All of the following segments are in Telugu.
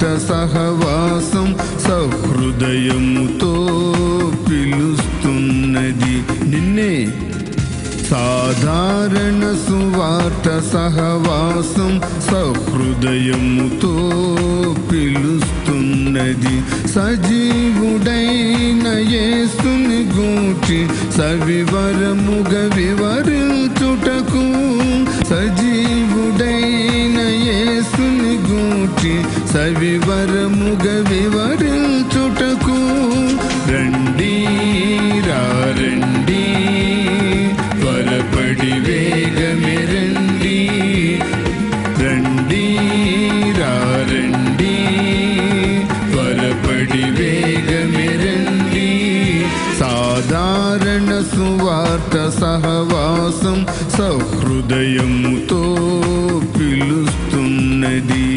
సహవాసం సహృదయముతో పిలుస్తున్నది నిన్నే. సాధారణ సువార్త సహవాసం సహృదయముతో పిలుస్తున్నది. సజీవుడైన యేసుని గూర్చి సవివరముగా వివరించుటకు, సజీవుడైన యేసుని గూర్చి సవివరముగా వివరించుటకు రండి రండి త్వరపడి వేగమే రండి. రండి రండి త్వరపడి వేగమే రండి. సాధారణ సువార్త సహవాసం సహృదయముతో పిలుస్తున్నది.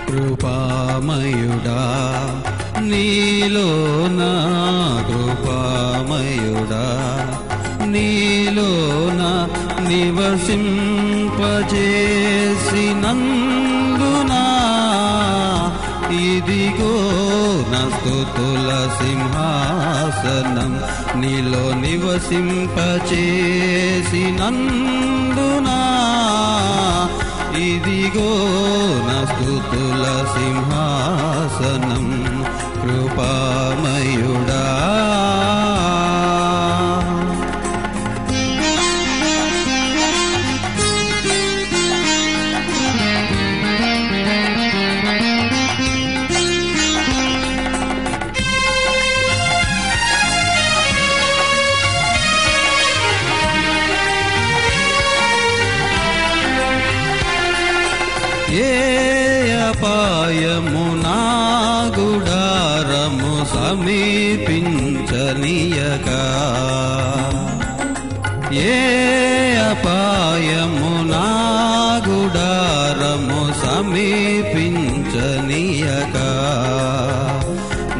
కృపామయుడా నీలోన, కృపామయుడా నీలోన నివసింపజేసినందునా ఇదిగో నా స్తుతుల సింహాసనం. నీలో నివసింపచేసినందునా ఇదిగో నా స్తుతుల సింహాసనం. కృపామయుడా ఏ అపాయము నా గుడారము సమీపించనీయక, ఏ అపాయము నా గుడారము సమీపించనీయక,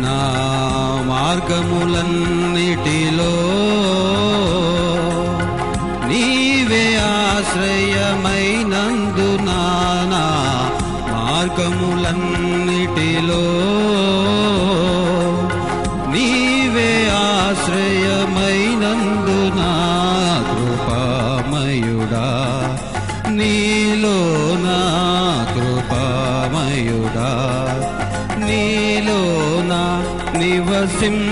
నా మార్గములన్నిటిలో నీవే ఆశ్రయమైనందునా, నా మార్గములన్నిటిలో నీవే ఆశ్రయమైనందునా. కృపామయుడా నీలోనా, కృపామయుడా నీలోనా నివసింపచేసినందునా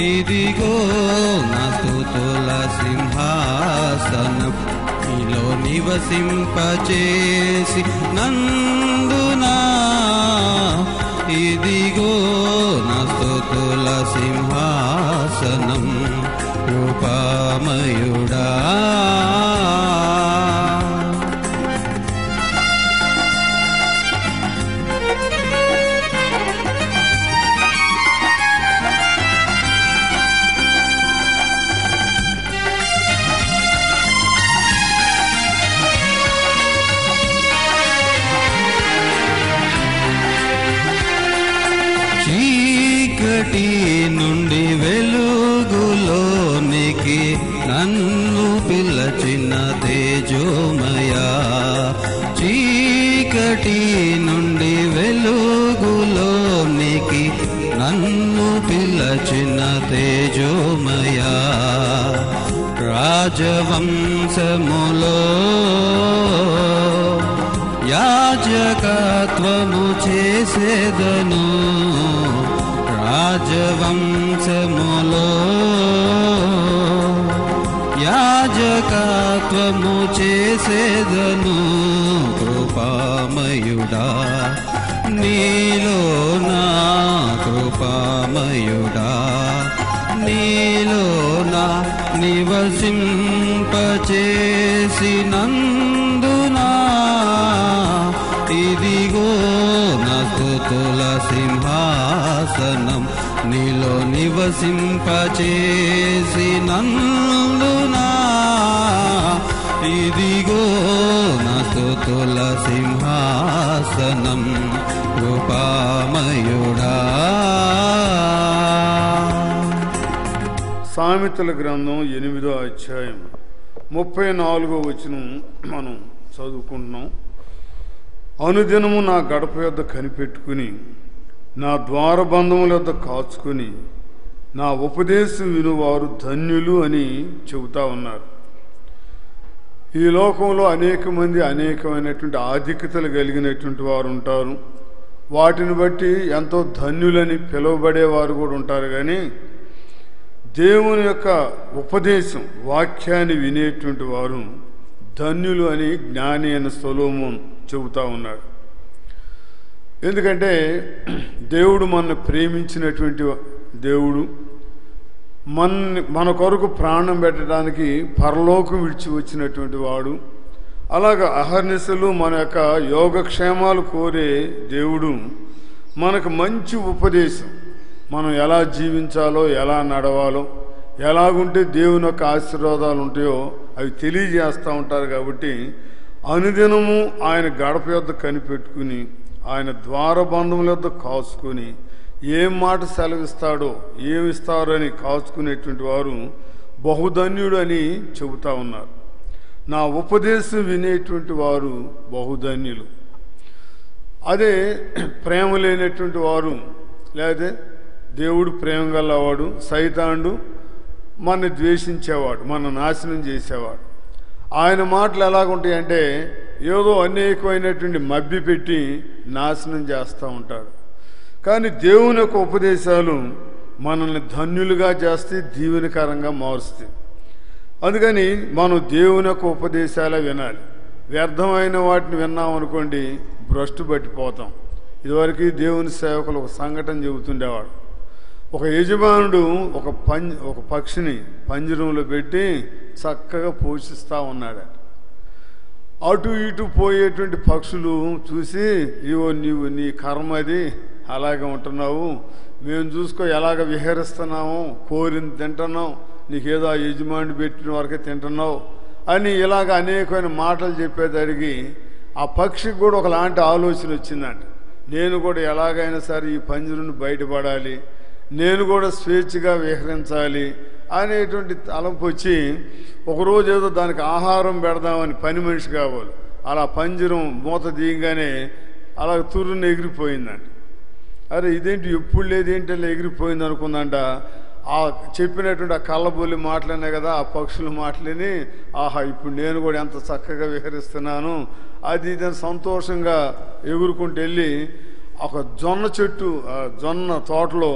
ఇదిగో నా స్తుతుల సింహాసనం. నీలో నివసింపచేసినందునా ఇదిగో నా స్తుతుల సింహాసనం. కృపామయుడా చీకటి నుండి వెలుగులోనికి నన్ను పిలచిన తేజోమయా, చీకటి నుండి వెలుగులోనికి నన్ను పిలచిన తేజోమయా, రాజవంశములో యాజకత్వము చేసేదను, రాజవంశములో యాజకత్వము చేసేదను. కృపామయుడా నీలోనా, కృపామయుడా నీలోనా నివసింపచేసినందునా ఇదిగో నా స్తుతుల సింహాసనం. నీలో నివసింపచేసినందునా ఇదిగో నా స్తుతుల సింహాసనం కృపామయుడా. సామెతల గ్రంథం 8వ అధ్యాయం 34వ వచనం మనం చదువుకుంటున్నాం. అనుదినము నా గడప యొద్ద కనిపెట్టుకుని, నా ద్వారబంధముల యొద్ద కాచుకుని, నా ఉపదేశం వినువారు ధన్యులు అని చెబుతా ఉన్నారు. ఈ లోకంలో అనేక మంది అనేకమైనటువంటి ఆధిక్యతలు కలిగినటువంటి వారు ఉంటారు. వాటిని బట్టి ఎంతో ధన్యులని పిలువబడేవారు కూడా ఉంటారు. కానీ దేవుని యొక్క ఉపదేశం, వాక్యాన్ని వినేటువంటి వారు ధన్యులు అని జ్ఞాని అయిన సొలొమోను చెబుతా ఉన్నాడు. ఎందుకంటే దేవుడు మనల్ని ప్రేమించినటువంటి దేవుడు, మన కొరకు ప్రాణం పెట్టడానికి పరలోకం విడిచి వచ్చినటువంటి వాడు. అలాగా అహర్నిశలు మన యొక్క యోగక్షేమాలు కోరే దేవుడు మనకు మంచి ఉపదేశం, మనం ఎలా జీవించాలో, ఎలా నడవాలో, ఎలాగుంటే దేవుని యొక్క ఆశీర్వాదాలు ఉంటాయో అవి తెలియజేస్తూ ఉంటారు. కాబట్టి అనుదినము ఆయన గడప యొద్ద కనిపెట్టుకుని, ఆయన ద్వారబంధముల యొద్ద కాచుకొని, ఏం మాట సెలవిస్తాడో, ఏమిస్తారని కాచుకునేటువంటి వారు బహుధన్యుడు అని చెబుతా ఉన్నారు. నా ఉపదేశం వినేటువంటి వారు బహుధన్యులు. అదే ప్రేమ లేనటువంటి వారు, లేదా దేవుడు ప్రేమ గలవాడు, సైతానుడు మనని ద్వేషించేవాడు, మన నాశనం చేసేవాడు. ఆయన మాటలు ఎలాగుంటాయంటే ఏదో అనేకమైనటువంటి మభ్య పెట్టి నాశనం చేస్తూ ఉంటాడు. కానీ దేవుని యొక్క ఉపదేశాలు మనల్ని ధన్యులుగా చేస్తే, దీవెనకరంగా మారుస్తాయి. అందుకని మనం దేవుని యొక్క ఉపదేశాలే వినాలి. వ్యర్థమైన వాటిని విన్నామనుకోండి, భ్రష్టు పట్టిపోతాం. ఇదివరకు దేవుని సేవకులు ఒక సంఘటన చెబుతుండేవాడు. ఒక యజమానుడు ఒక పక్షిని పంజరంలో పెట్టి చక్కగా పోషిస్తూ ఉన్నాడు. అటు ఇటు పోయేటువంటి పక్షులు చూసి, ఇవో నీవు నీ కర్మ అది, అలాగే ఉంటున్నావు, మేము చూసుకో ఎలాగ విహరిస్తున్నాము, కోరింది తింటున్నాం, నీకేదో ఆ యజమాని పెట్టిన వరకే తింటున్నావు అని ఇలాగ అనేకమైన మాటలు చెప్పేదానికి ఆ పక్షికి కూడా ఒకలాంటి ఆలోచన వచ్చిందంట. నేను కూడా ఎలాగైనా సరే ఈ పంజరుని బయటపడాలి, నేను కూడా స్వేచ్ఛగా విహరించాలి అనేటువంటి తలంపు వచ్చి, ఒకరోజు ఏదో దానికి ఆహారం పెడదామని పని మనిషి కావాలి, అలా పంజరం మూత తీయగానే అలా తుర్రుని ఎగిరిపోయిందంట. అరే ఇదేంటి ఎప్పుడు లేదేంటి అలా ఎగిరిపోయింది అనుకుందంట. ఆ చెప్పినటువంటి ఆ కళ్ళబొల్లి మాటలనే కదా ఆ పక్షుల మాటలని, ఆహా ఇప్పుడు నేను కూడా ఎంత చక్కగా విహరిస్తున్నాను అది ఇదని సంతోషంగా ఎగురుకుంటూ వెళ్ళి ఒక జొన్న చెట్టు, జొన్న తోటలో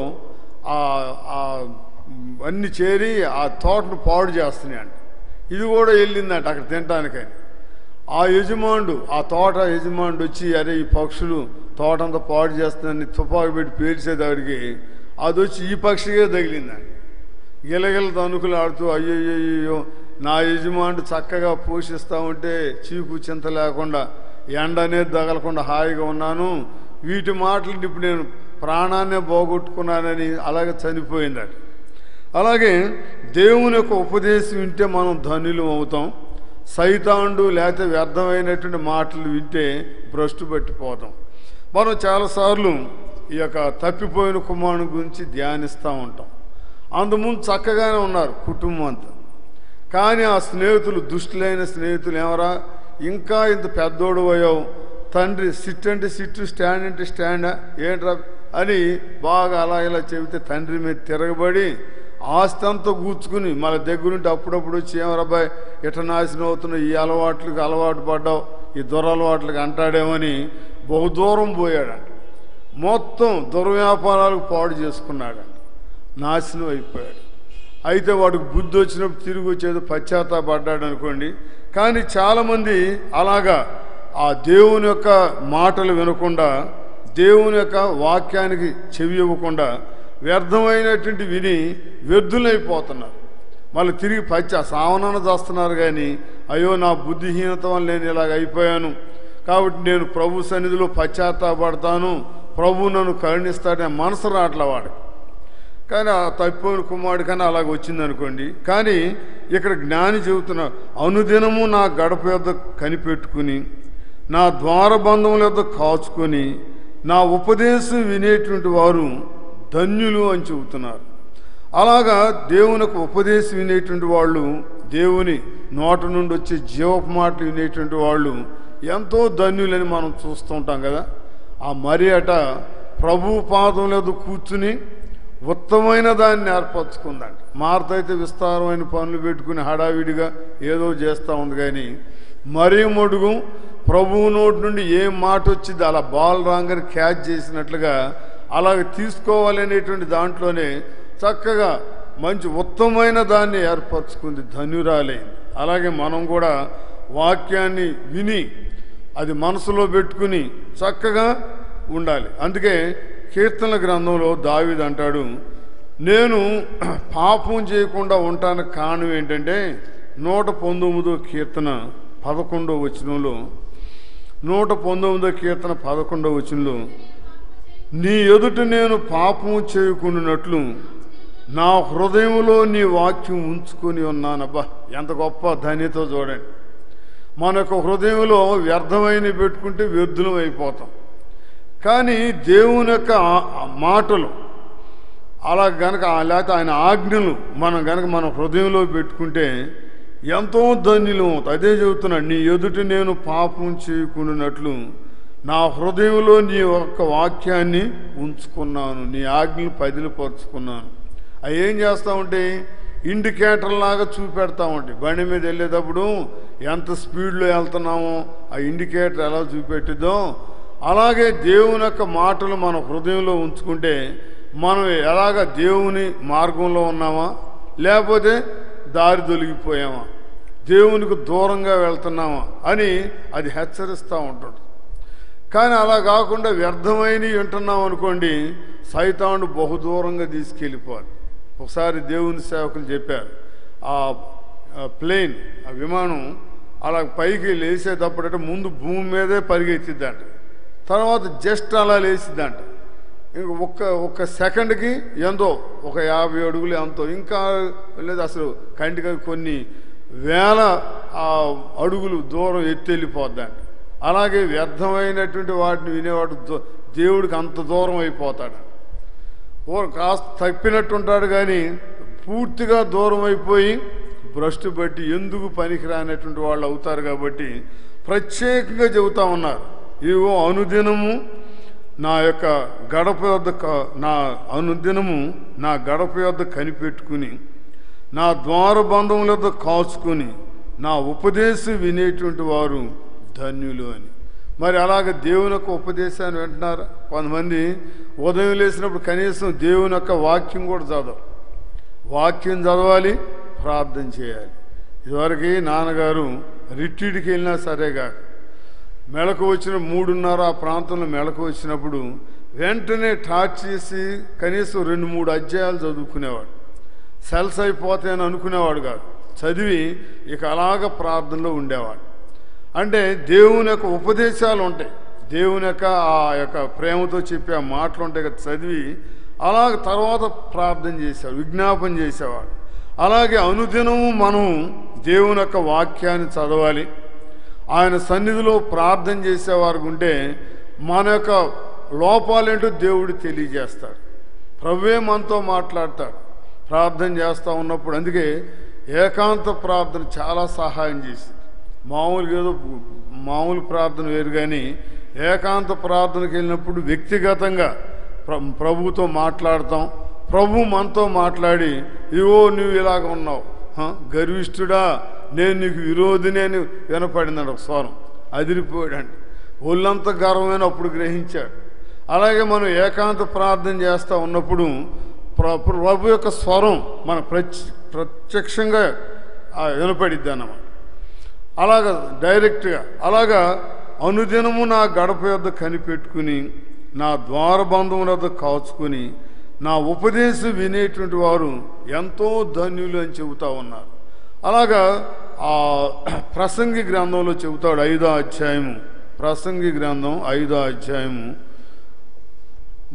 అన్నీ చేరి ఆ తోటను పాడు చేస్తున్నాయండి. ఇది కూడా వెళ్ళిందంట అక్కడ తినటానికని. ఆ యజమానుడు, ఆ తోట యజమానుడు వచ్చి, అరే ఈ పక్షులు తోటంతా పాడు చేస్తుందని తుపాకు పెట్టి పేల్చేదాడికి అది వచ్చి ఈ పక్షికే తగిలిందండి. గిలగిల తణుకులు ఆడుతూ, అయ్యయ్యో నా యజమానుడు చక్కగా పోషిస్తూ ఉంటే చీకు చింత లేకుండా, ఎండ అనేది తగలకుండా హాయిగా ఉన్నాను, వీటి మాటలు ఇప్పుడు నేను ప్రాణాన్నే పోగొట్టుకున్నానని అలాగే చనిపోయిందట. అలాగే దేవుని యొక్క ఉపదేశం వింటే మనం ధన్యులు అవుతాం. సైతానుడు లేకపోతే వ్యర్థమైనటువంటి మాటలు వింటే భ్రష్టు పట్టిపోతాం. మనం చాలాసార్లు ఈ యొక్క తప్పిపోయిన కుమారుని గురించి ధ్యానిస్తూ ఉంటాం. అందుముందు చక్కగానే ఉన్నారు కుటుంబం అంతా. కానీ ఆ స్నేహితులు, దుష్టులైన స్నేహితులు, ఏమరా ఇంకా ఇంత పెద్దోడు అయ్యావు, తండ్రి సిట్ అంటే సిట్టు, స్టాండ్ అంటే స్టాండా ఏంట్రా అని బాగా అలా ఇలా చెబితే తండ్రి మీద తిరగబడి ఆస్తి అంతా కూర్చుకుని మన దగ్గరుంటే అప్పుడప్పుడు వచ్చి, ఏమరాబాయ్ ఎట్లా నాశనం అవుతున్నావు, ఈ అలవాట్లకు అలవాటు పడ్డావు, ఈ దురలవాట్లకు అంటాడేమని బహుదూరం పోయాడంట. మొత్తం దుర్వ్యాపారాలకు పాడు చేసుకున్నాడంట, నాశనం అయిపోయాడు. అయితే వాడికి బుద్ధి వచ్చినప్పుడు తిరిగి వచ్చేది పశ్చాత్తాపడ్డాడు అనుకోండి. కానీ చాలామంది అలాగా ఆ దేవుని యొక్క మాటలు వినకుండా, దేవుని యొక్క వాక్యానికి చెవి ఇవ్వకుండా వ్యర్థమైనటువంటి విని వ్యర్థులైపోతున్నారు. మళ్ళీ తిరిగి సావనాన చేస్తున్నారు. కానీ అయ్యో నా బుద్ధిహీనత వల్ల నేను ఇలాగ అయిపోయాను, కాబట్టి నేను ప్రభు సన్నిధిలో పశ్చాత్తాపడతాను, ప్రభు నన్ను కరుణిస్తాడనే మనసు రాట్ల వాడు. కానీ ఆ తప్పిపోయిన కుమారుడు కానీ అలాగ వచ్చింది అనుకోండి. కానీ ఇక్కడ జ్ఞాని చెబుతున్న అనుదినము నా గడప యొద్ద కనిపెట్టుకుని నా ద్వారబంధముల యొద్ద కాచుకొని నా ఉపదేశం వినేటువంటి వారు ధన్యులు అని చెబుతున్నారు. అలాగా దేవునికి ఉపదేశం వినేటువంటి వాళ్ళు, దేవుని నోట నుండి వచ్చే జీవపు మాటలు వినేటువంటి వాళ్ళు ఎంతో ధన్యులని మనం చూస్తూ ఉంటాం కదా. ఆ మరి అట ప్రభు పాదం లేదు కూర్చుని ఉత్తమైన దాన్ని ఏర్పరచుకుందంట. మార్త అయితే విస్తారమైన పనులు పెట్టుకుని హడావిడిగా ఏదో చేస్తూ ఉంది. కానీ మరీ మడుగు ప్రభువు నోటి నుండి ఏ మాట వచ్చింది అలా బాల్ రాంగని క్యాచ్ చేసినట్లుగా అలాగ తీసుకోవాలనేటువంటి దాంట్లోనే చక్కగా మంచి ఉత్తమైన దాన్ని ఏర్పరచుకుంది, ధన్యురాలైంది. అలాగే మనం కూడా వాక్యాన్ని విని అది మనసులో పెట్టుకుని చక్కగా ఉండాలి. అందుకే కీర్తనల గ్రంథంలో దావీదు అంటాడు, నేను పాపం చేయకుండా ఉండటానికి కారణం ఏంటంటే 119వ కీర్తన 11వ వచనంలో 119వ కీర్తన 11వ వచనంలో నీ ఎదుట నేను పాపం చేయకుండానట్లు నా హృదయంలో నీ వాక్యం ఉంచుకొని ఉన్నానబ్బా. ఎంత గొప్ప ధన్యత చూడండి. మన యొక్క హృదయంలో వ్యర్థమైనవి పెట్టుకుంటే వ్యర్థులం అయిపోతాం. కానీ దేవుని యొక్క మాటలు అలా గనక లేకపోతే ఆయన ఆజ్ఞలు మనం గనక మన హృదయంలో పెట్టుకుంటే ఎంతో ధన్యులు అవుతాం. అదే చెబుతున్నాడు, నీ ఎదుట నేను పాపం చేయకుండానట్లు నా హృదయంలో నీ యొక్క వాక్యాన్ని ఉంచుకున్నాను, నీ ఆజ్ఞలు పదిలపరుచుకున్నాను. అవి ఏం చేస్తూ ఉంటే ఇండికేటర్ లాగా చూపెడతా ఉంటాయి. బండి మీద వెళ్ళేటప్పుడు ఎంత స్పీడ్లో వెళ్తున్నామో ఆ ఇండికేటర్ ఎలా చూపెట్టిద్దో అలాగే దేవుని యొక్క మాటలు మన హృదయంలో ఉంచుకుంటే మనం ఎలాగ దేవుని మార్గంలో ఉన్నామా లేకపోతే దారి తొలగిపోయామా, దేవునికి దూరంగా వెళ్తున్నామా అని అది హెచ్చరిస్తూ ఉంటుంది. కానీ అలా కాకుండా వ్యర్థమైనవి వింటున్నాం అనుకోండి, సైతాను బహుదూరంగా తీసుకెళ్ళిపోవాలి. ఒకసారి దేవుని సేవకులు చెప్పారు, ఆ ప్లేన్ ఆ విమానం అలా పైకి లేచేటప్పుడంటే ముందు భూమి మీదే పరిగెత్తిద్దంట, తర్వాత జస్ట్ అలా లేచిద్దంట. ఇంక ఒక్క సెకండ్కి ఎంతో 50 అడుగులు ఎంతో, ఇంకా లేదు అసలు కంటికి కొన్ని వేల అడుగులు దూరం ఎత్తెళ్ళిపోద్దంట. అలాగే వ్యర్థమైనటువంటి వాటిని వినేవాడు దేవుడికి అంత దూరం అయిపోతాడు. కాస్త తప్పినట్టుంటాడు కానీ పూర్తిగా దూరం అయిపోయి భ్రష్టు బట్టి ఎందుకు పనికిరానటువంటి వాళ్ళు అవుతారు. కాబట్టి ప్రత్యేకంగా చెబుతా ఉన్నారు, ఇవో అనుదినము నా యొక్క గడప వద్ద అనుదినము నా గడప వద్ద కనిపెట్టుకుని నా ద్వారబంధముల వద్ద కాచుకుని నా ఉపదేశం వినేటువంటి వారు ధన్యులు అని. మరి అలాగే దేవుని యొక్క ఉపదేశాన్ని వింటున్నారా? కొంతమంది ఉదయం లేచినప్పుడు కనీసం దేవుని యొక్క వాక్యం కూడా చదవరు. వాక్యం చదవాలి, ప్రార్థన చేయాలి. ఇదివరకు నాన్నగారు రిట్రీట్కి వెళ్ళినా సరేగా మెళకు వచ్చిన 3:30 ఆ ప్రాంతంలో మెళకు వచ్చినప్పుడు వెంటనే టార్చ్ చేసి కనీసం 2-3 అధ్యాయాలు చదువుకునేవాడు. సెల్స్ అయిపోతాయని అనుకునేవాడు కాదు, చదివి ఇక అలాగ ప్రార్థనలో ఉండేవాడు. అంటే దేవుని యొక్క ఉపదేశాలు ఉంటాయి, దేవుని యొక్క ఆ యొక్క ప్రేమతో చెప్పే ఆ మాటలు ఉంటాయి కదా, చదివి అలాగ తర్వాత ప్రార్థన చేసేవాడు, విజ్ఞాపన చేసేవాడు. అలాగే అనుదినము మనం దేవుని యొక్క వాక్యాన్ని చదవాలి. ఆయన సన్నిధిలో ప్రార్థన చేసేవారు ఉంటే మన యొక్క లోపాలేంటో దేవుడు తెలియజేస్తాడు. ప్రభువే మనతో మాట్లాడతాడు ప్రార్థన చేస్తూ ఉన్నప్పుడు. అందుకే ఏకాంత ప్రార్థన చాలా సహాయం చేసింది. మామూలుగా ఏదో మామూలు ప్రార్థన వేరు, కానీ ఏకాంత ప్రార్థనకి వెళ్ళినప్పుడు వ్యక్తిగతంగా ప్రభువుతో మాట్లాడతాం. ప్రభు మనతో మాట్లాడి, ఇవో నువ్వు ఇలాగ ఉన్నావు, గర్విష్ఠుడా నేను నీకు విరోధిని అని వినపడిందండి. ఒక స్వరం అదిరిపోయాడండి, ఒళ్ళంతా గర్వమైన అప్పుడు గ్రహించాడు. అలాగే మనం ఏకాంత ప్రార్థన చేస్తూ ఉన్నప్పుడు ప్రభు యొక్క స్వరం మన ప్రత్యక్షంగా వినపడిద్ది అన్నమాట. అలాగా డైరెక్ట్గా. అలాగా అనుదినము నా గడప యొద్ద కనిపెట్టుకుని నా ద్వారబంధముల వద్ద కాచుకుని నా ఉపదేశం వినేటువంటి వారు ఎంతో ధన్యులు అని చెబుతా ఉన్నారు. అలాగా ఆ ప్రసంగి గ్రంథంలో చెబుతాడు, 5వ అధ్యాయము, ప్రసంగి గ్రంథం 5వ అధ్యాయము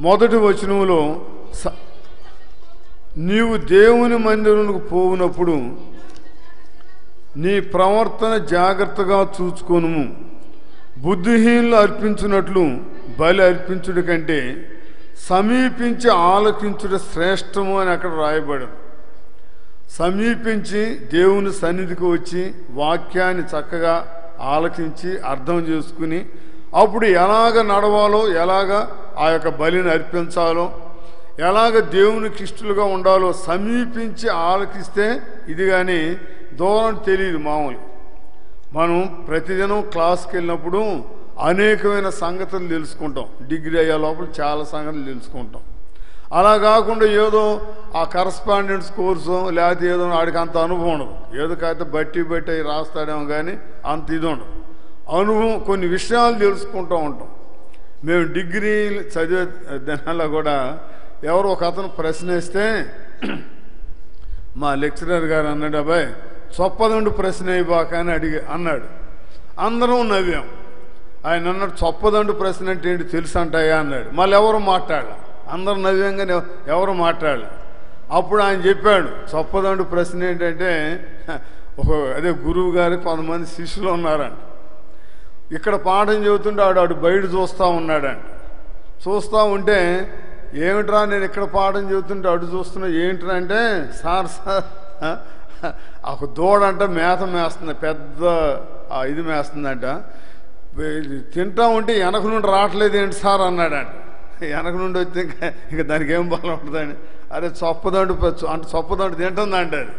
1వ వచనంలో నీవు దేవుని మందిరానికి పోవునప్పుడు నీ ప్రవర్తన జాగ్రత్తగా చూచుకొనుము. బుద్ధిహీనులు అర్పించినట్లు బలి అర్పించుడి కంటే సమీపించి ఆలకించుట శ్రేష్టము అని అక్కడ రాయబడింది. సమీపించి దేవుని సన్నిధికి వచ్చి వాక్యాన్ని చక్కగా ఆలకించి అర్థం చేసుకుని అప్పుడు ఎలాగ నడవాలో, ఎలాగ ఆ యొక్క బలిని అర్పించాలో, ఎలాగ దేవునికి ఇష్టలుగా ఉండాలో సమీపించి ఆలకిస్తే ఇది కానీ దూరం తెలియదు. మామూలు మనం ప్రతిదినం క్లాస్కి వెళ్ళినప్పుడు అనేకమైన సంగతులు తెలుసుకుంటాం. డిగ్రీ అయ్యే లోపల చాలా సంగతులు తెలుసుకుంటాం. అలా కాకుండా ఏదో ఆ కరస్పాండెన్స్ కోర్సు లేకపోతే ఏదో వాడికి అంత అనుభవం ఉండదు. ఏదో కాకపోతే బట్టి అవి రాస్తాడేమో కానీ అంత ఇది ఉండదు. అనుభవం కొన్ని విషయాలు తెలుసుకుంటూ ఉంటాం. మేము డిగ్రీ చదివే దానిలో కూడా ఎవరు ఒక అతను ప్రశ్న వేస్తే మా లెక్చరర్ గారు అన్నాడు, అబ్బాయి చొప్పదండు ప్రశ్న అయిపోక అని అన్నాడు. అందరం నవ్వాం. ఆయన అన్నాడు, చొప్పదండు ప్రశ్న అంటే ఏంటి తెలుసు అంటాయా అన్నాడు. మళ్ళీ ఎవరు మాట్లాడాలి, అందరు నవ్వాం కానీ ఎవరు మాట్లాడాలి. అప్పుడు ఆయన చెప్పాడు, చొప్పదండు ప్రశ్న ఏంటంటే అదే గురువు గారికి కొంతమంది శిష్యులు ఉన్నారంట. ఇక్కడ పాఠం చెబుతుంటే ఆడు బయట చూస్తూ ఉన్నాడంట. చూస్తూ ఉంటే ఏమిట్రా నేను ఇక్కడ పాఠం చెబుతుంటే అటు చూస్తున్నా ఏంట్రా అంటే, సార్ ఒక దూడంట మేత మేస్తుంది, పెద్ద ఇది మేస్తుందంట. తింటా ఉంటే వెనక నుండి రావట్లేదు ఏంటి సార్ అన్నాడంట. వెనక నుండి వచ్చి ఇంకా దానికి ఏం బలం ఉంటుందండి. అరే చొప్పదండు అంటే చొప్పదండు తింటుందంటే అది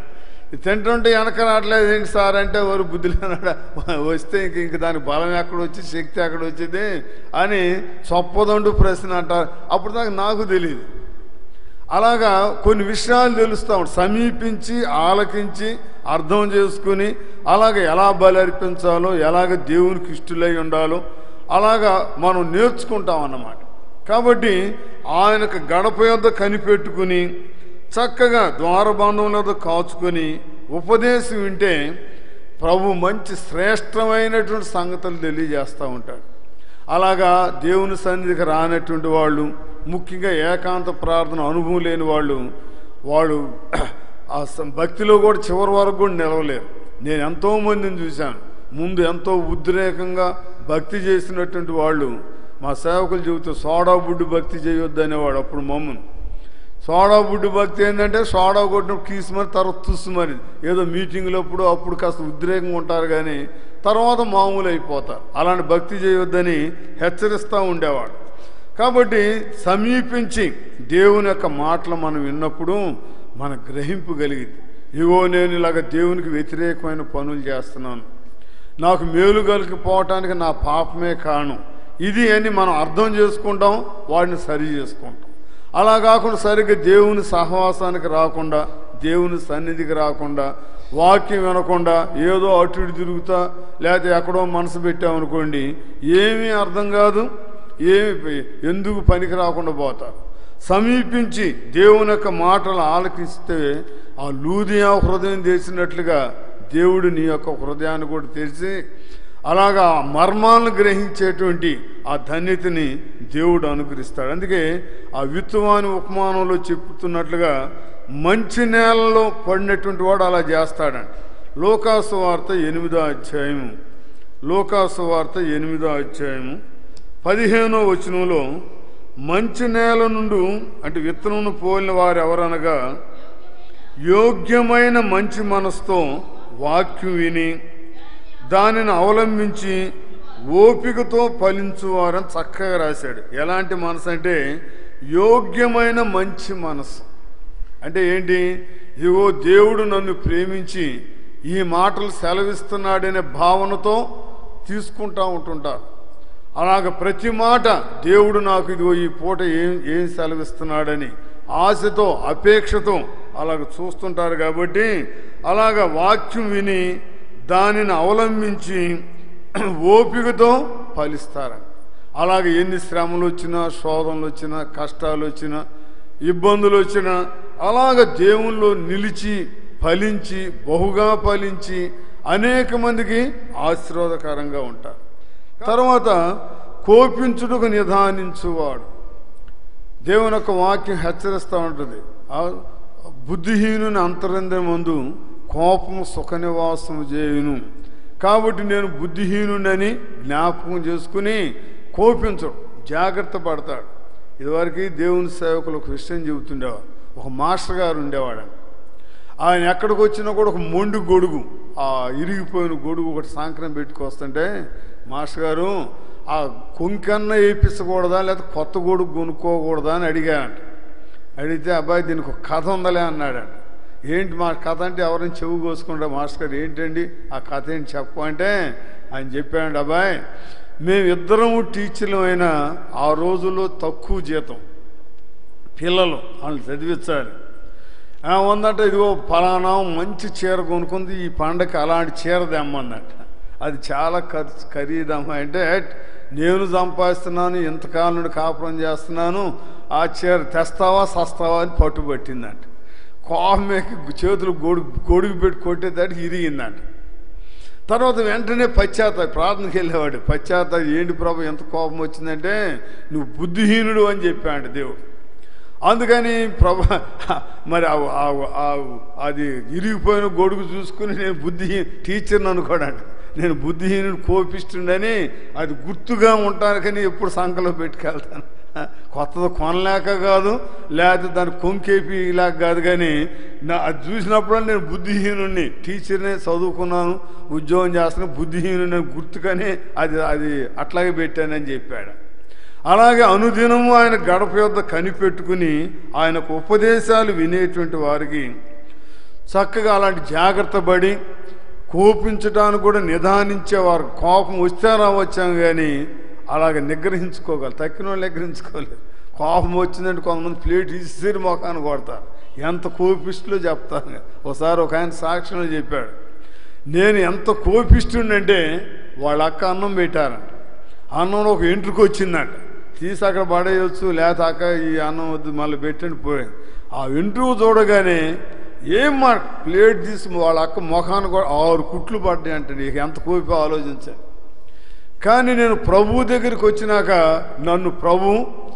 తింటుంటే వెనక రావట్లేదు ఏంటి సార్ అంటే వారు బుద్ధి లేనాడ వస్తే ఇంక దానికి బలం ఎక్కడ వచ్చి శక్తి ఎక్కడ వచ్చింది అని చొప్పదండు ప్రశ్న అంటారు. అప్పుడు దాకా నాకు తెలియదు. అలాగా కొన్ని విషయాలు తెలుస్తూ ఉంటాయి. సమీపించి ఆలకించి అర్థం చేసుకుని అలాగే ఎలా బలి అర్పించాలో, ఎలాగ దేవునికి ఇష్టలై ఉండాలో అలాగా మనం నేర్చుకుంటాం అన్నమాట. కాబట్టి ఆయనకు గడప యొద్ద కనిపెట్టుకుని చక్కగా ద్వారబంధంలో కాచుకొని ఉపదేశం వింటే ప్రభు మంచి శ్రేష్టమైనటువంటి సంగతులు తెలియజేస్తూ ఉంటాడు. అలాగా దేవుని సన్నిధికి రానటువంటి వాళ్ళు, ముఖ్యంగా ఏకాంత ప్రార్థన అనుభవం లేని వాళ్ళు ఆ భక్తిలో కూడా చివరి వరకు కూడా నిలవలేరు. నేను ఎంతోమందిని చూశాను. ముందు ఎంతో ఉద్రేకంగా భక్తి చేసినటువంటి వాళ్ళు మా సేవకులు చెబుతూ సోడా బుడ్డు భక్తి చేయొద్దు అనేవాడు. అప్పుడు మమ్మల్ని సోడా బుడ్డు భక్తి ఏంటంటే సోడా కొట్టినప్పుడు కీసు మరి తర్వాత తుస్సు మరి ఏదో మీటింగ్లప్పుడు అప్పుడు కాస్త ఉద్రేకంగా ఉంటారు కానీ తర్వాత మామూలు అయిపోతారు. అలాంటి భక్తి చేయొద్దని హెచ్చరిస్తూ ఉండేవాడు. కాబట్టి సమీపించి దేవుని యొక్క మాటలు మనం విన్నప్పుడు మన గ్రహింపు కలిగింది. ఇగో నేను ఇలాగ దేవునికి వ్యతిరేకమైన పనులు చేస్తున్నాను, నాకు మేలు కలిగిపోవటానికి నా పాపమే కారణం ఇది అని మనం అర్థం చేసుకుంటాం, వాడిని సరి చేసుకుంటాం. అలా కాకుండా సరిగ్గా దేవుని సహవాసానికి రాకుండా, దేవుని సన్నిధికి రాకుండా, వాక్యం వినకుండా ఏదో అటు ఇటు తిరుగుతా లేకపోతే ఎక్కడో మనసు పెట్టామనుకోండి ఏమీ అర్థం కాదు, ఎందుకు పనికి రాకుండా పోతారు. సమీపించి దేవుని యొక్క మాటలు ఆలకిస్తే ఆ లూదియా హృదయం తెరిచినట్లుగా దేవుడు నీ యొక్క హృదయాన్ని కూడా తెరిచి అలాగా మర్మాలను గ్రహించేటువంటి ఆ ధన్యతని దేవుడు అనుగ్రహిస్తాడు. అందుకే ఆ విత్తువాని ఉపమానంలో చెప్తున్నట్లుగా మంచి నేలలో పడినటువంటి వాడు అలా చేస్తాడంట. లోకాసు వార్త 8వ అధ్యాయము 15వ వచనంలో మంచి నేల నుండి అంటే విత్తనమును పోలిన వారు ఎవరనగా యోగ్యమైన మంచి మనసుతో వాక్యం విని దానిని అవలంబించి ఓపికతో ఫలించువారని చక్కగా రాశాడు. ఎలాంటి మనసు అంటే యోగ్యమైన మంచి మనసు అంటే ఏంటి? ఇదిగో దేవుడు నన్ను ప్రేమించి ఈ మాటలు సెలవిస్తున్నాడనే భావనతో తీసుకుంటూ ఉంటుంటారు. అలాగ ప్రతి మాట దేవుడు నాకు ఇదిగో ఈ పూట ఏం సెలవిస్తున్నాడని ఆశతో అపేక్షతో అలాగ చూస్తుంటారు. కాబట్టి అలాగ వాక్యం విని దానిని అవలంబించి ఓపికతో ఫలిస్తారు. అలాగే ఎన్ని శ్రమలు వచ్చినా, శోధనలు వచ్చినా, కష్టాలు వచ్చినా, ఇబ్బందులు వచ్చినా అలాగ దేవుల్లో నిలిచి ఫలించి బహుగా ఫలించి అనేక మందికి ఆశీర్వాదకరంగా ఉంటారు. తర్వాత కోపించుటకు నిదానించువాడు. దేవుని యొక్క వాక్యం హెచ్చరిస్తూ ఉంటుంది. బుద్ధిహీనుని అంతరంద్రమందు కోపము సుఖ నివాసము చేయును. కాబట్టి నేను బుద్ధిహీనుడని జ్ఞాపకం చేసుకుని కోపించడు, జాగ్రత్త పడతాడు. ఇదివరకు దేవుని సేవకులు ఒక విషయం చెబుతుండేవారు. ఒక మాస్టర్ గారు ఉండేవాడు. ఆయన ఎక్కడికి వచ్చినా కూడా ఒక మొండి గొడుగు, ఆ ఇరిగిపోయిన గొడుగు ఒకటి సాంక్రం పెట్టుకొస్తుంటే, మాస్టర్ గారు ఆ కొంకన్న వేయించకూడదా లేదా కొత్త గొడుగు కొనుక్కోకూడదా అని అడిగానంట. అడిగితే అబ్బాయి దీనికి ఒక కథ ఉందలే అన్నాడంట. ఏంటి మా కథ అంటే, ఎవరైనా చెవు కోసుకుంటా. మాస్టర్ గారు ఏంటండి ఆ కథ ఏంటి చెప్పు అంటే ఆయన చెప్పాడండి, అబ్బాయి మేమిద్దరము టీచర్లు అయినా ఆ రోజుల్లో తక్కువ జీతం, పిల్లలు వాళ్ళని చదివించాలి. ఉందంటే ఇదిగో ఫలానా మంచి చీర కొనుక్కుంది, ఈ పండగకి అలాంటి చీర తెమ్మందంట. అది చాలా ఖరీదమ్మా అంటే, నేను సంపాదిస్తున్నాను, ఇంతకాలం నుండి కాపురం చేస్తున్నాను, ఆ చీర తెస్తావా సస్తావా అని పట్టుబట్టిందంట. కోపమేకి చేతులు గొడుగు పెట్టి కొట్టేదానికి ఇరిగిందంట. తర్వాత వెంటనే ప్రార్థనకి వెళ్ళేవాడు. ఏంటి ప్రభు ఎంత కోపం వచ్చిందంటే, నువ్వు బుద్ధిహీనుడు అని చెప్పాడు దేవుడు. అందుకని మరి అది ఇరిగిపోయిన గొడుగు చూసుకుని నేను టీచర్ని అనుకోడండి, నేను బుద్ధిహీనుడు కోపిస్తుండని అది గుర్తుగా ఉంటానికని ఎప్పుడు సంకలో పెట్టుకెళ్తాను. కొత్తది కొనలేక కాదు, లేకపోతే దాన్ని కొంకేపి ఇలాగ కాదు, కానీ అది చూసినప్పుడు నేను బుద్ధిహీనుడిని, టీచర్ని చదువుకున్నాను, ఉద్యోగం చేస్తున్నాను, బుద్ధిహీనుడిని గుర్తుకని అది అట్లాగే పెట్టానని చెప్పాడు. అలాగే అనుదినము ఆయన గడప యొద్ద కనిపెట్టుకుని ఆయనకు ఉపదేశాలు వినేటువంటి వారికి చక్కగా అలాంటి జాగ్రత్త పడి కోపించడానికి కూడా నిదానించేవారు. కోపం వస్తే రావచ్చాం కానీ అలాగే నిగ్రహించుకోగలరు. తక్కిన వాళ్ళు నిగ్రహించుకోలేదు. కోపం వచ్చిందంటే కొంతమంది ప్లేట్ ఇసిరి మొఖాన్ని కొడతారు. ఎంత కోపిస్టులో చెప్తాను. ఒకసారి ఒక ఆయన సాక్ష్యంలో చెప్పాడు, నేను ఎంత కోపిస్తుండంటే వాళ్ళ అక్క అన్నం పెట్టారంట. అన్నంలో ఒక ఎంట్రుకు వచ్చిందంట. తీసి అక్కడ పడేయచ్చు, లేకపోతే అక్క ఈ అన్నం వద్దు మళ్ళీ పెట్టండి పోయింది. ఆ ఎంట్రుకు చూడగానే ఏం ప్లేట్ తీసి వాళ్ళ అక్క మొఖాన్ని కూడా 6 కుట్లు పడ్డాయి అంటే నీకు ఎంత కోపి ఆలోచించాను. కానీ నేను ప్రభు దగ్గరికి వచ్చినాక నన్ను ప్రభు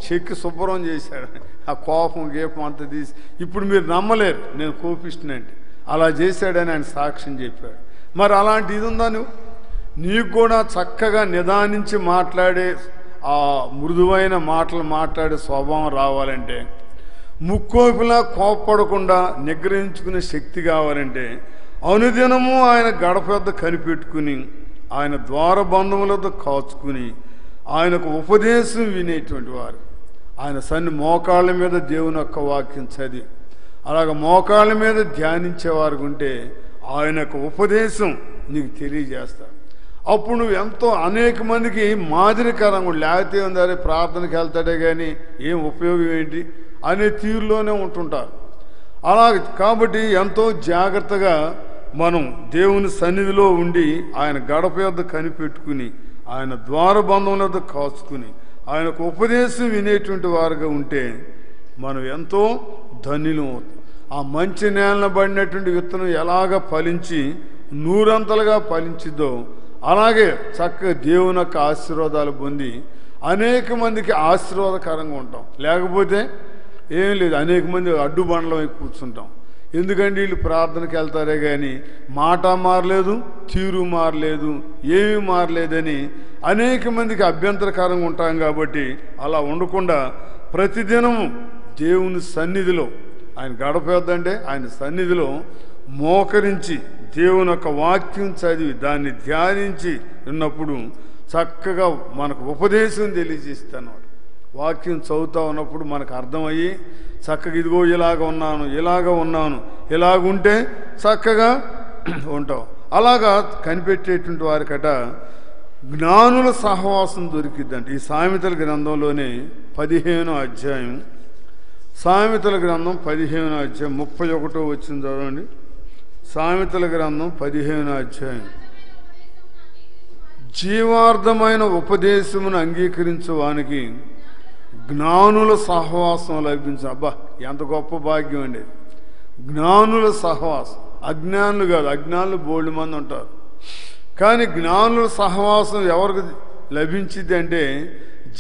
చెక్కి శుభ్రం చేశాడు. ఆ కోపం గీపం అంతా తీసి, ఇప్పుడు మీరు నమ్మలేరు నేను కోపిస్తున్నాండి, అలా చేశాడని ఆయన సాక్ష్యం చెప్పాడు. మరి అలాంటి ఇది ఉందా నీకు కూడా చక్కగా నిదానించి మాట్లాడే ఆ మృదువైన మాటలు మాట్లాడే స్వభావం రావాలంటే, ముక్కోపిలా కోప్పడకుండా నిగ్రహించుకునే శక్తి కావాలంటే, అనుదినము ఆయన గడప వద్ద కనిపెట్టుకుని ఆయన ద్వారబంధములతో కాచుకుని ఆయనకు ఉపదేశం వినేటువంటి వారు, ఆయన మోకాళ్ళ మీద దేవుని యొక్క వాక్యం చదివి అలాగ మోకాళ్ళ మీద ధ్యానించేవారు ఉంటే ఆయనకు ఉపదేశం నీకు తెలియజేస్తాడు. అప్పుడు నువ్వు ఎంతో అనేక మందికి మాదిరికరంగా, లేకపోతే ఉందారే ప్రార్థనకి వెళ్తాడే కానీ ఏం ఉపయోగం ఏంటి అనే తీరులోనే ఉంటుంటారు. అలా కాబట్టి ఎంతో జాగ్రత్తగా మనం దేవుని సన్నిధిలో ఉండి ఆయన గడప యొద్ద కనిపెట్టుకుని ఆయన ద్వారబంధముల వద్ద కాచుకుని ఆయనకు ఉపదేశం వినేటువంటి వారుగా ఉంటే మనం ఎంతో ధన్యులు అవుతాం. ఆ మంచి నేలన పడినటువంటి విత్తనం ఎలాగ ఫలించి 100 ఫలించిద్దో అలాగే చక్కగా దేవుని యొక్క ఆశీర్వాదాలు పొంది అనేక మందికి ఆశీర్వాదకరంగా ఉంటాం. లేకపోతే ఏం లేదు, అనేక మంది అడ్డుబండలమై కూర్చుంటాం. ఎందుకంటే వీళ్ళు ప్రార్థనకి వెళ్తారే కానీ మాట మారలేదు, తీరు మారలేదు, ఏమీ మారలేదని అనేక మందికి అభ్యంతరకరంగా ఉంటాం. కాబట్టి అలా ఉండకుండా ప్రతిదినము దేవుని సన్నిధిలో ఆయన గడప వద్దంటే ఆయన సన్నిధిలో మోకరించి దేవుని యొక్క వాక్యం చదివి దాన్ని ధ్యానించి ఉన్నప్పుడు చక్కగా మనకు ఉపదేశం తెలియజేస్తాను. వాక్యం చదువుతూ ఉన్నప్పుడు మనకు అర్థమయ్యి చక్కగా ఇదిగో ఇలాగ ఉన్నాను ఇలాగుంటే చక్కగా ఉంటాం. అలాగా కనిపెట్టేటువంటి వారికట జ్ఞానుల సహవాసం దొరికిద్దంట. ఈ సామెతల గ్రంథంలోనే 15వ అధ్యాయం, సామెతల గ్రంథం 15వ అధ్యాయం 31 వచ్చింది చదవండి. సామెతల గ్రంథం 15వ అధ్యాయం. జీవార్థమైన ఉపదేశమును అంగీకరించే వానికి జ్ఞానుల సహవాసం లభించు. అబ్బా ఎంత గొప్ప భాగ్యం అండి జ్ఞానుల సహవాసం. అజ్ఞానులు కాదు, అజ్ఞానులు బోల్డ్ మంది ఉంటారు. కానీ జ్ఞానుల సహవాసం ఎవరికి లభించింది అంటే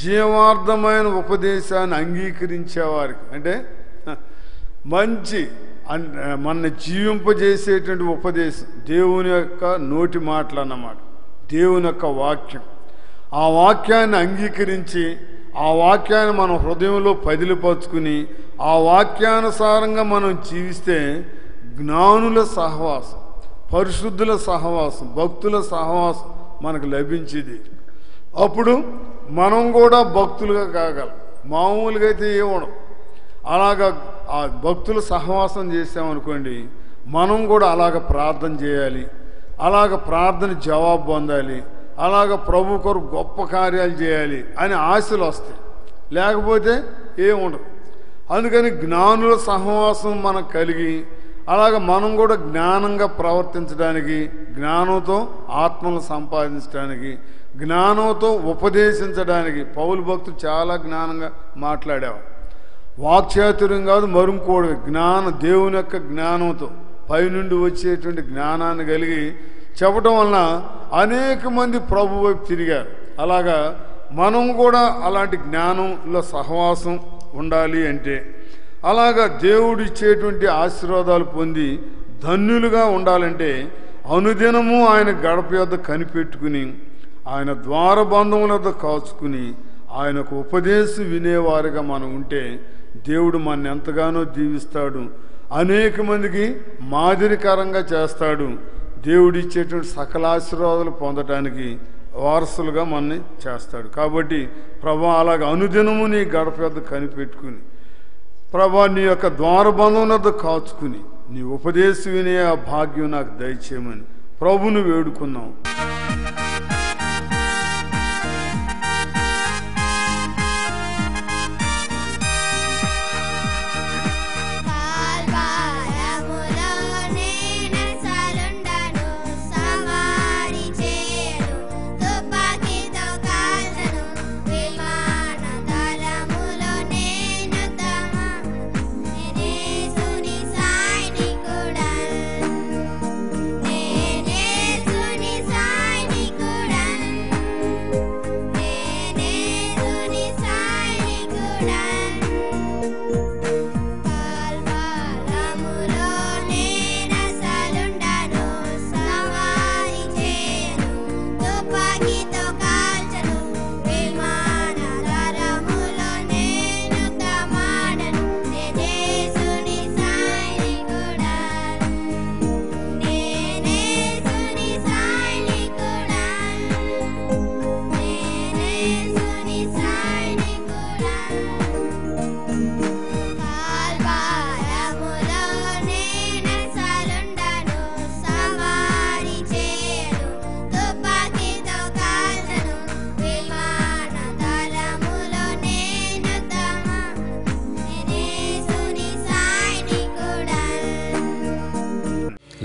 జీవార్థమైన ఉపదేశాన్ని అంగీకరించేవారికి. అంటే మంచి మన జీవింపజేసేటువంటి ఉపదేశం దేవుని యొక్క నోటి మాటలు అన్నమాట, దేవుని యొక్క వాక్యం. ఆ వాక్యాన్ని అంగీకరించి ఆ వాక్యాన్ని మనం హృదయంలో పదిలిపరుచుకుని ఆ వాక్యానుసారంగా మనం జీవిస్తే జ్ఞానుల సహవాసం, పరిశుద్ధుల సహవాసం, భక్తుల సహవాసం మనకు లభించేది. అప్పుడు మనం కూడా భక్తులుగా కాగలం. మామూలుగా అయితే ఏమడం అలాగా ఆ భక్తుల సహవాసం చేసామనుకోండి, మనం కూడా అలాగ ప్రార్థన చేయాలి, అలాగ ప్రార్థన జవాబు పొందాలి, అలాగ ప్రభు కొరకు గొప్ప కార్యాలు చేయాలి అని ఆశలు వస్తాయి. లేకపోతే ఏముండదు. అందుకని జ్ఞానుల సహవాసం మనకు కలిగి అలాగ మనం కూడా జ్ఞానంగా ప్రవర్తించడానికి, జ్ఞానంతో ఆత్మను సంపాదించడానికి, జ్ఞానంతో ఉపదేశించడానికి. పౌలు భక్తుడు చాలా జ్ఞానంగా మాట్లాడేవాడు. వాక్చాతుర్యం కాదు మరుంకోడు, దేవుని యొక్క జ్ఞానంతో పైనుండి వచ్చేటువంటి జ్ఞానాన్ని కలిగి చెప్పడం వలన అనేక మంది ప్రభు వైపు తిరిగారు. అలాగా మనం కూడా అలాంటి జ్ఞానంలో సహవాసం ఉండాలి అంటే, అలాగా దేవుడు ఇచ్చేటువంటి ఆశీర్వాదాలు పొంది ధన్యులుగా ఉండాలంటే అనుదినము ఆయన గడప యొద్ద కనిపెట్టుకుని, ఆయన ద్వారబంధముల వద్ద కాచుకుని, ఆయనకు ఉపదేశం వినేవారుగా మనం ఉంటే దేవుడు మన ఎంతగానో దీవిస్తాడు, అనేక మందికి మాదిరికరంగా చేస్తాడు. దేవుడు ఇచ్చేటువంటి సకల ఆశీర్వాదాలు పొందటానికి వారసులుగా మనని చేస్తాడు. కాబట్టి ప్రభా అలాగ అనుదినము నీ గడప యొద్ద కనిపెట్టుకుని, ప్రభా నీ యొక్క ద్వారబంధం వద్ద కాచుకుని నీ ఉపదేశం వినే ఆ భాగ్యం నాకు దయచేయమని ప్రభువును వేడుకున్నాం.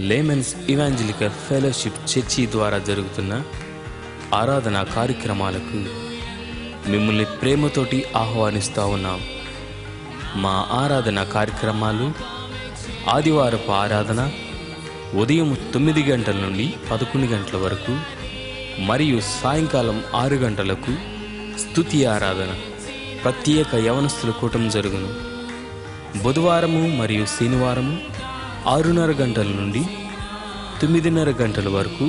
లేమెన్స్ ఇవాంజలికల్ ఫెలోషిప్ చర్చి ద్వారా జరుగుతున్న ఆరాధన కార్యక్రమాలకు మిమ్మల్ని ప్రేమతోటి ఆహ్వానిస్తూ ఉన్నాం. మా ఆరాధన కార్యక్రమాలు ఆదివారపు ఆరాధన ఉదయం 9 గంటల నుండి 11 గంటల వరకు మరియు సాయంకాలం 6 గంటలకు స్తుతి ఆరాధన ప్రత్యేక యవనస్తుల కూటం జరుగును. బుధవారము మరియు శనివారము 6:30 గంటల నుండి 9:30 గంటల వరకు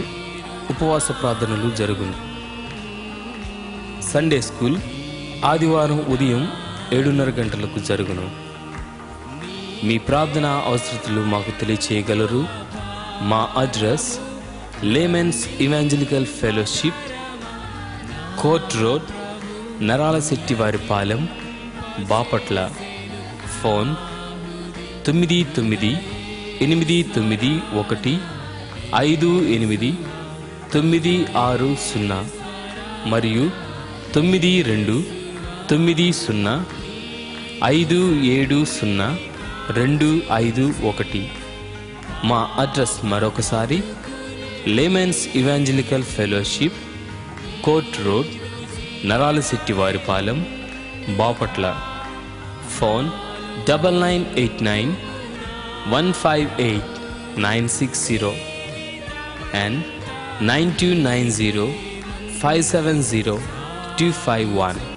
ఉపవాస ప్రార్థనలు జరుగును. సండే స్కూల్ ఆదివారం ఉదయం 7:30 గంటలకు జరుగును. మీ ప్రార్థన అవసరతలు మాకు తెలియచేయగలరు. మా address Laymen's Evangelical Fellowship, Court Road, Naralasettivaripalem, Bapatla. Phone 9991589060 మరియు 922950570251. మా అడ్రస్ మరొకసారి Laymen's Evangelical Fellowship, Court Road, Naralasettivaripalem, Bapatla. Phone 9989158960 and 9290570251.